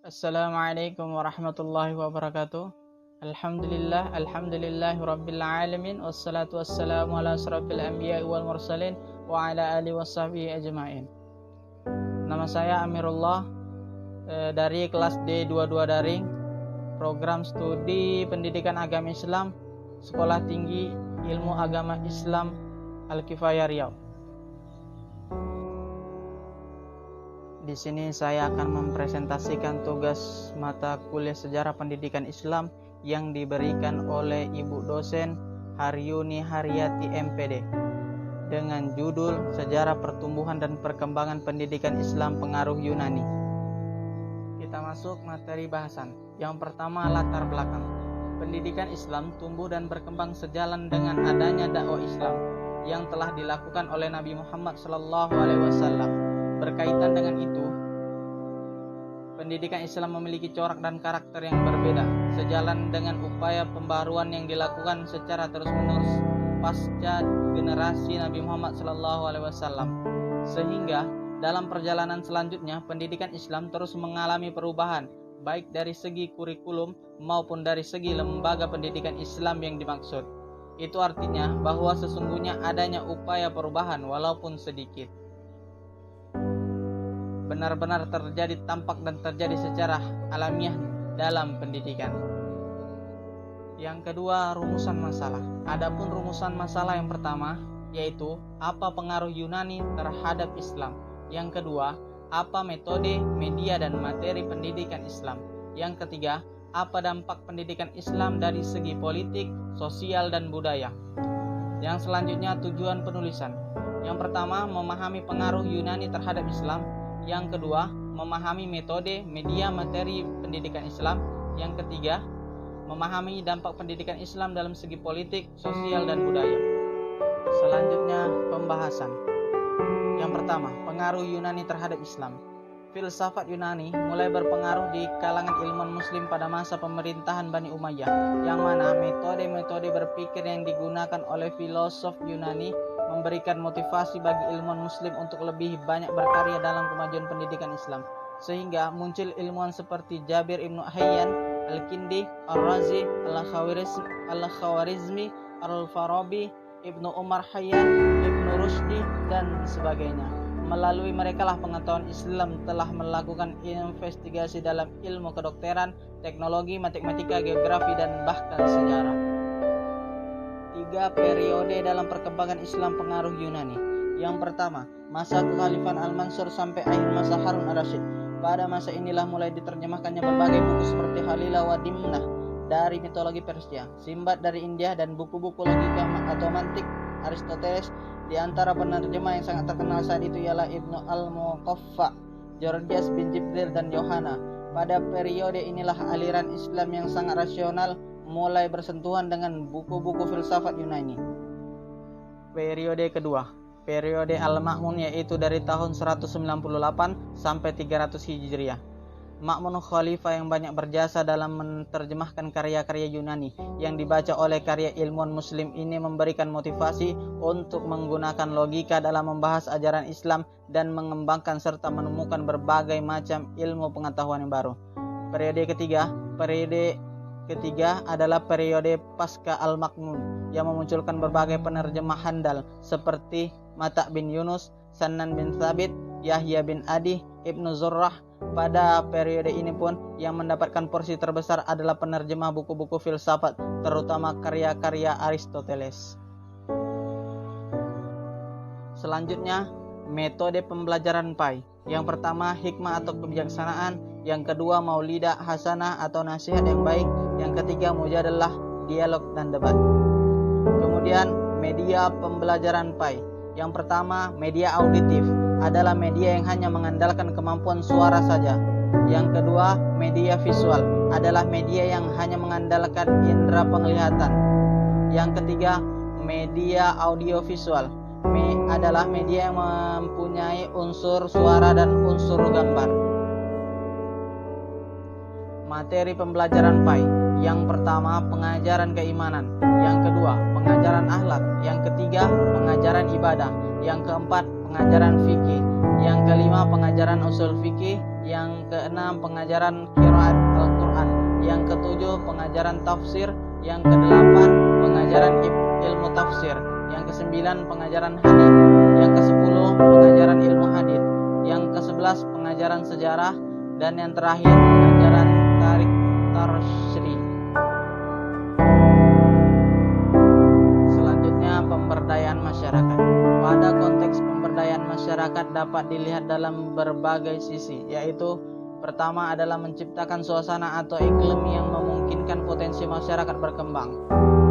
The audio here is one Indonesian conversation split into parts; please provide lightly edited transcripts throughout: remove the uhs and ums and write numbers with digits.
Assalamualaikum warahmatullahi wabarakatuh. Alhamdulillahi rabbil alamin, wassalatu wassalamu ala asrafil anbiya wal mursalin wa ala alihi washabihi ajmain. Nama saya Amirullah, dari kelas D22 Daring, program studi pendidikan agama Islam, Sekolah Tinggi Ilmu Agama Islam Al-Kifayah Riau. Di sini saya akan mempresentasikan tugas mata kuliah Sejarah Pendidikan Islam yang diberikan oleh Ibu dosen Haryuni Haryati MPD dengan judul Sejarah Pertumbuhan dan Perkembangan Pendidikan Islam Pengaruh Yunani. Kita masuk materi bahasan. Yang pertama, latar belakang. Pendidikan Islam tumbuh dan berkembang sejalan dengan adanya dakwah Islam yang telah dilakukan oleh Nabi Muhammad SAW. Berkaitan dengan itu, pendidikan Islam memiliki corak dan karakter yang berbeda, sejalan dengan upaya pembaruan yang dilakukan secara terus-menerus pasca generasi Nabi Muhammad SAW. Sehingga dalam perjalanan selanjutnya, pendidikan Islam terus mengalami perubahan, baik dari segi kurikulum maupun dari segi lembaga pendidikan Islam yang dimaksud. Itu artinya bahwa sesungguhnya adanya upaya perubahan walaupun sedikit. Benar-benar terjadi tampak dan terjadi secara alamiah dalam pendidikan. Yang kedua, rumusan masalah. Adapun rumusan masalah yang pertama yaitu apa pengaruh Yunani terhadap Islam. Yang kedua, apa metode, media dan materi pendidikan Islam. Yang ketiga, apa dampak pendidikan Islam dari segi politik, sosial dan budaya. Yang selanjutnya, tujuan penulisan. Yang pertama, memahami pengaruh Yunani terhadap Islam. Yang kedua, memahami metode, media, materi pendidikan Islam. Yang ketiga, memahami dampak pendidikan Islam dalam segi politik, sosial, dan budaya. Selanjutnya, pembahasan. Yang pertama, pengaruh Yunani terhadap Islam. Filsafat Yunani mulai berpengaruh di kalangan ilmuwan Muslim pada masa pemerintahan Bani Umayyah, yang mana metode-metode berpikir yang digunakan oleh filosof Yunani memberikan motivasi bagi ilmuwan Muslim untuk lebih banyak berkarya dalam kemajuan pendidikan Islam, sehingga muncul ilmuwan seperti Jabir Ibnu Hayyan, Al-Kindi, Ar-Razi, Al-Khawarizmi, Al-Farabi, Ibnu Umar Hayyan, Ibnu Rushdi, dan sebagainya. Melalui merekalah pengetahuan Islam telah melakukan investigasi dalam ilmu kedokteran, teknologi, matematika, geografi, dan bahkan sejarah. 3 periode dalam perkembangan Islam pengaruh Yunani. Yang pertama, masa kekhalifahan Al-Mansur sampai akhir masa Harun ar-Rasyid. Pada masa inilah mulai diterjemahkannya berbagai buku seperti Halilah wa Dimnah dari mitologi Persia, Simbad dari India, dan buku-buku logika atau mantik Aristoteles. Di antara penerjemah yang sangat terkenal saat itu ialah Ibnu al-Muqaffa, Georgias bin Jibril, dan Yohana. Pada periode inilah aliran Islam yang sangat rasional mulai bersentuhan dengan buku-buku filsafat Yunani. Periode kedua, periode Al-Ma'mun, yaitu dari tahun 198 sampai 300 Hijriah. Ma'mun khalifah yang banyak berjasa dalam menerjemahkan karya-karya Yunani yang dibaca oleh karya ilmuwan Muslim ini memberikan motivasi untuk menggunakan logika dalam membahas ajaran Islam dan mengembangkan serta menemukan berbagai macam ilmu pengetahuan yang baru. Periode ketiga adalah periode pasca Al-Ma'mun yang memunculkan berbagai penerjemah handal seperti Mata' bin Yunus, Sannan bin Thabit, Yahya bin Adi, Ibnu Zurrah. Pada periode ini pun yang mendapatkan porsi terbesar adalah penerjemah buku-buku filsafat, terutama karya-karya Aristoteles. Selanjutnya, metode pembelajaran PAI. Yang pertama, hikmah atau kebijaksanaan. Yang kedua, maulidah hasanah atau nasihat yang baik. Yang ketiga, mujadalah, dialog dan debat. Kemudian, media pembelajaran PAI. Yang pertama, media auditif adalah media yang hanya mengandalkan kemampuan suara saja. Yang kedua, media visual adalah media yang hanya mengandalkan indera penglihatan. Yang ketiga, media audiovisual adalah media yang mempunyai unsur suara dan unsur gambar. Materi pembelajaran PAI. Yang pertama, pengajaran keimanan. Yang kedua, pengajaran akhlak. Yang ketiga, pengajaran ibadah. Yang keempat, pengajaran fikih. Yang kelima, pengajaran usul fikih. Yang keenam, pengajaran qiraat Al-Quran. Yang ketujuh, pengajaran tafsir. Yang kedelapan, pengajaran ilmu tafsir. Yang kesembilan, pengajaran hadis. Yang kesepuluh, pengajaran ilmu hadis. Yang kesebelas, pengajaran sejarah. Dan yang terakhir, pengajaran tarik tarsyri. Selanjutnya, pemberdayaan masyarakat. Pada konteks pemberdayaan masyarakat dapat dilihat dalam berbagai sisi, yaitu pertama adalah menciptakan suasana atau iklim yang memungkinkan potensi masyarakat berkembang.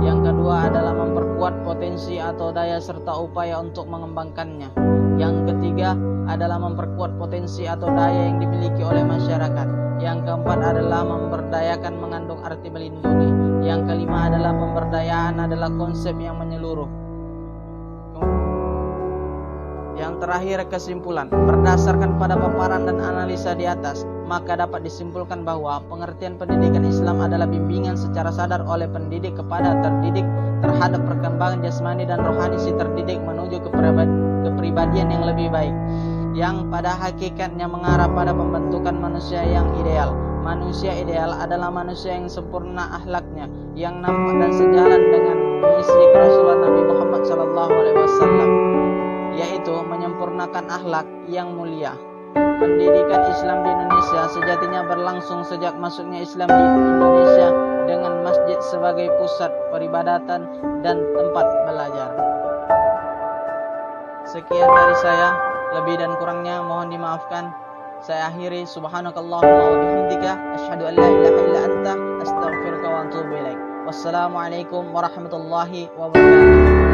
Yang kedua adalah memperkuat potensi atau daya serta upaya untuk mengembangkannya. Yang ketiga adalah memperkuat potensi atau daya yang dimiliki oleh masyarakat. Yang keempat adalah memberdayakan mengandung arti melindungi. Yang kelima adalah pemberdayaan adalah konsep yang menyeluruh. Yang terakhir, kesimpulan. Berdasarkan pada paparan dan analisa di atas, maka dapat disimpulkan bahwa pengertian pendidikan Islam adalah bimbingan secara sadar oleh pendidik kepada terdidik terhadap perkembangan jasmani dan rohani si terdidik menuju kepribadian yang lebih baik, yang pada hakikatnya mengarah pada pembentukan manusia yang ideal. Manusia ideal adalah manusia yang sempurna akhlaknya, yang nampak dan sejalan dengan misi Rasulullah Nabi Muhammad SAW, yaitu menyempurnakan akhlak yang mulia. Pendidikan Islam di Indonesia sejatinya berlangsung sejak masuknya Islam di Indonesia dengan masjid sebagai pusat peribadatan dan tempat belajar. Sekian dari saya, lebih dan kurangnya mohon dimaafkan. Saya akhiri, subhanakallahumma wa bihamdika asyhadu an la ilaha illa anta astaghfiruka wa atubu ilaik. Wassalamualaikum warahmatullahi wabarakatuh.